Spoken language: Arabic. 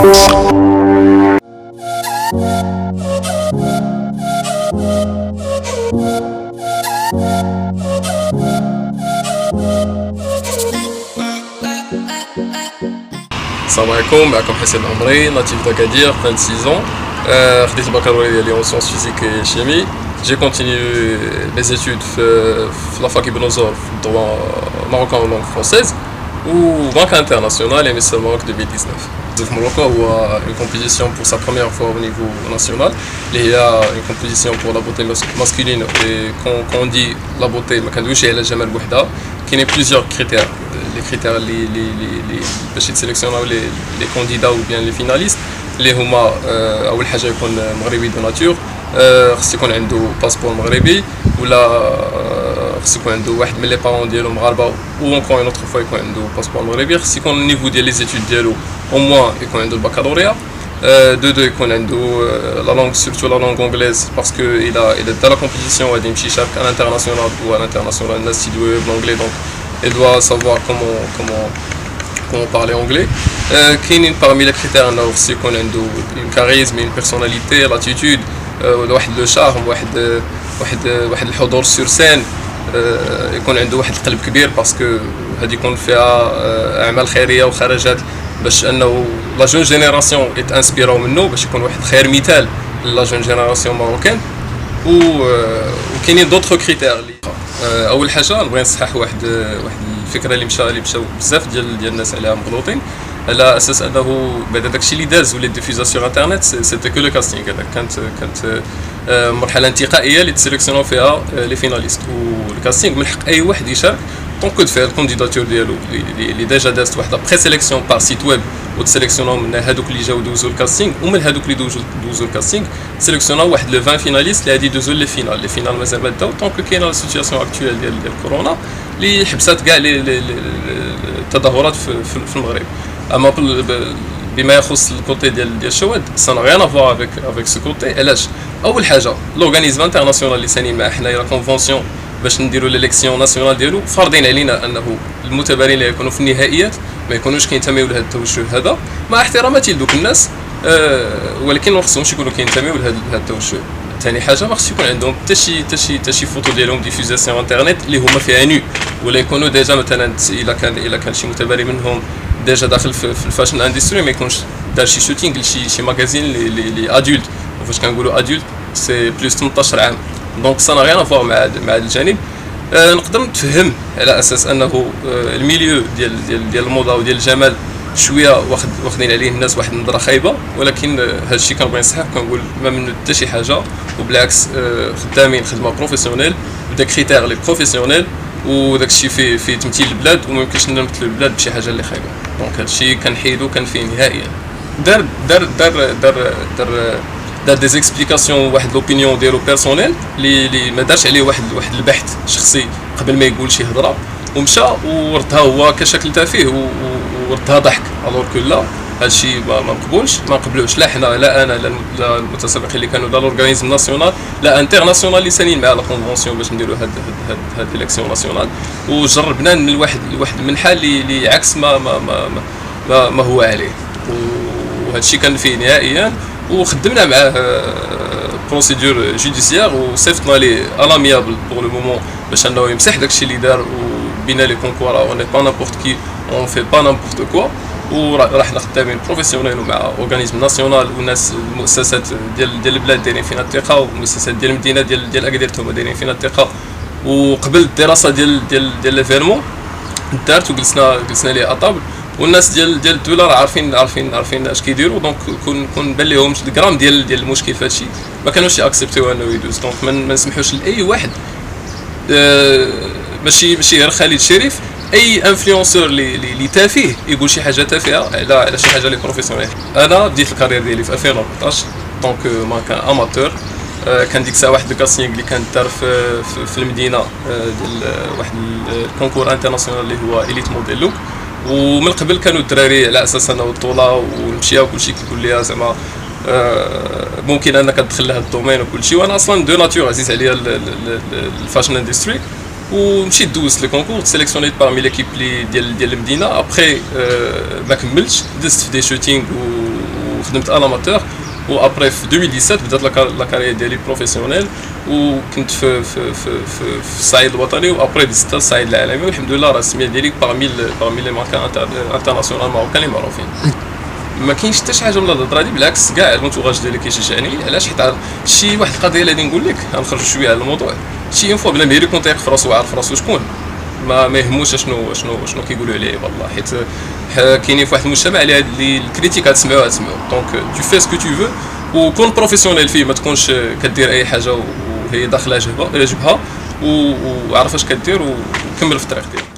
السلام عليكم. معكم حسين العمري ناتيف d'Agadir 26 ans. خديت البكالوريا ديالي en sciences physiques et chimie. J'ai continué mes études في la fac Ibn Zor في droit marocain en langue française ou banque internationale et Miss Maroc 2019. Le Morocco a une compétition pour sa première fois au niveau national. Il y a une compétition pour la beauté masculine et quand on dit la beauté, ما كندويش على الجمال بوحدها. Il y a plusieurs critères. Les critères باش يتسيليكسيوناو les candidats ou bien les finalistes اللي هما اول حاجه يكون مغربي دو ناتور، خص يكون عنده باسبور مغربي ولا خص يكون عنده واحد من لي بارون ديالو مغاربه و اونكور اون اوتر فوا يكون عنده باسبور مغربي، خص يكون النيفو ديال لي زيتود ديالو او موان يكون عنده البكالوريا دو يكون عنده لا لونغ سورتو لا لونغ انجليز باسكو il est dans la compétition غادي يمشي يشارك à l'international ou à l'international الناس يدويو بالانجلي دونك il doit savoir comment parler anglais. كاينين parmi les critères انه خص يكون عنده une charisme, une personnalité, l'attitude, واحد لو شارم، واحد الحضور سور سين، يكون عنده واحد القلب كبير باسكو هادي يكون فيها اعمال خيريه وخرجات باش انه لا جون جينيراسيون يتانسبيراو منه باش يكون واحد خير مثال لا جون جينيراسيون ماروكان. وكاينين دوطخ كريتير اللي اول حاجه نبغي نصحح واحد الفكره اللي مشاو بزاف ديال الناس عليها مغلوطين على اساس انه بعد داكشي اللي داز ولا ديفيزا سور انترنت سيتي كو لو كاستينغ. هذاك كانت مرحله انتقائيه اللي تسيليكسيوناو فيها لي فيناليست، والكاستينغ من حق اي واحد يشارك طونك كود فيها الكونديداتور ديالو اللي ديجا دازت واحد بري سيليكسيون بار سيت ويب وتسيليكسيوناو من هادوك اللي جاو دوزو الكاستينغ، ومن هادوك اللي دوزو الكاستينغ سيليكسيوناو واحد لو 20 فيناليست اللي غادي يدوزو لي فينال مازال ما داو طونك كاينه لا سيتوياسيون اكطويل ديال كورونا اللي حبسات كاع التظاهرات في المغرب. اما بما يخص الكوتي ديال الشواذ سا نا ريان افوار افيك سو كوتي. علاش؟ اول حاجه لورغانيزم انترناسيونال اللي سانين مع حنايا لا كونفونسيون باش نديروا ليليكسيون ناسيونال ديالو فارضين علينا انه المتبارين اللي يكونوا في النهائيات ما يكونوش كينتميو لهذا التوجه هذا، مع احتراماتي لدوك الناس، ولكن ما خصهمش يكونوا كينتميو لهذا التوجه. ثاني حاجه ما خص يكون عندهم حتى شي فوتو ديالهم ديفوزاسيون انترنت اللي هما فيها نو، ولا يكونوا ديجا مثلا الا كان شي متبري منهم ديجا داخل في الفاشن اندستري ما يكونش دار شي شوتينغ لشي ماغازين لي ادولت، وفاش كنقولوا ادولت سي بلوس 18 عام. دونك سا نا ريان افوار مع الجانب. نقدر نتفهم على اساس انه الميليو ديال الموضه وديال الجمال شويه واخدين عليه الناس واحد النظره خايبه، ولكن هذا الشيء كنبغي نصحح كنقول ما منه حتى شي حاجه، وبالعكس خدامين خدمه بروفيسيونيل بدا كريتير لي بروفيسيونيل، وداك الشيء فيه تمثيل البلاد وما يمكنش نمثلوا البلاد بشي حاجه اللي خايبه. دونك هذا الشيء كنحيدو كنفيه نهائيا. دار دي زيكسبليكاسيون واحد لوبينيون ديالو بيرسونيل اللي ما دارش عليه واحد البحث شخصي قبل ما يقول شي هضره، ومشى وردها هو كشكل تافه وردها ضحك. الوغ كو لا، هادشي ما نقبلوش لا حنا لا انا لا المتسابقين اللي كانوا دا لورغانيزم ناسيونال لا انترناسيونال اللي سانين مع لا كونفونسيون باش نديروا هاد ليليكسيون ناسيونال، وجربنا من الواحد المنحى اللي عكس ما هو عليه، وهادشي كان فيه نهائيا. وخدمنا معاه بروسيدور جوديسيير وصيفطنا ليه الاميابل بور لو مومون باش انه يمسح داكشي اللي دار، وبينا لي كونكور اون با نامبورت كي اون في با نامبورت كوا، ورحنا خدامين بروفيسيونيل مع اورغانيزم ناسيونال والناس المؤسسات ديال البلاد دايرين فينا الثقه، والمؤسسات ديال المدينه ديال اكادير هما دايرين فينا الثقه. وقبل الدراسه ديال ليفيرمون دارت وجلسنا ليه اطابل، والناس ديال الدوله راه عارفين اش كيديروا، دونك كون بان ليهمش الغرام ديال المشكل في هادشي ما كانوش ياكسبتيو انه يدوز. دونك ما نسمحوش لاي واحد، ماشي غير خالد شريف، اي انفلونسور اللي تافه يقول شي حاجه تافهه على شي حاجه لي بروفيسيونيل. انا بديت الكارير ديالي في 2014 دونك ما كان اماتور. كان ديك الساعه واحد الكاسينغ اللي كانت دار في المدينه ديال واحد الكونكور انترناسيونال اللي هو اليت موديلو، ومن قبل كانوا الدراري على اساس انه الطوله ونمشيها وكلشي كيقول لي زعما ممكن انك تدخل لهذا الدومين وكلشي، وانا اصلا دو ناتور عزيز عليا الفاشن اندستري، ومشيت دوزت لي كونكور سيليكسيونيت بارمي ليكيب ديال المدينه. ابخي ما كملتش، دزت في دي شوتينغ خدمت الاماتور. وابري في 2017 بدات لا كارير ديالي بروفيسيونيل، وكنت في الصعيد الوطني، وابري دزت الصعيد العالمي، والحمد لله راه السميه ديالي باغمي لي ماركا انترناسيونال ماروكان اللي معروفين. ما كاينش حتى شي حاجه من الهضره هادي، بالعكس كاع الانتوراج ديالي كيشجعني. علاش؟ حيت شي واحد القضيه اللي غادي نقول لك، غنخرج شويه على الموضوع. شي اون فوا بلا ما يكون تايق في راسو وعارف راسو شكون، ما يهموش شنو كيقولوا عليه والله. حيت كاينين في واحد المجتمع اللي الكريتيك غتسمعوها دونك تو في سكو تو فو، وكون بروفيسيونيل فيه، ما تكونش كدير اي حاجه وهي داخله جبهه، وعرف اش كدير، وكمل في الطريق ديالك.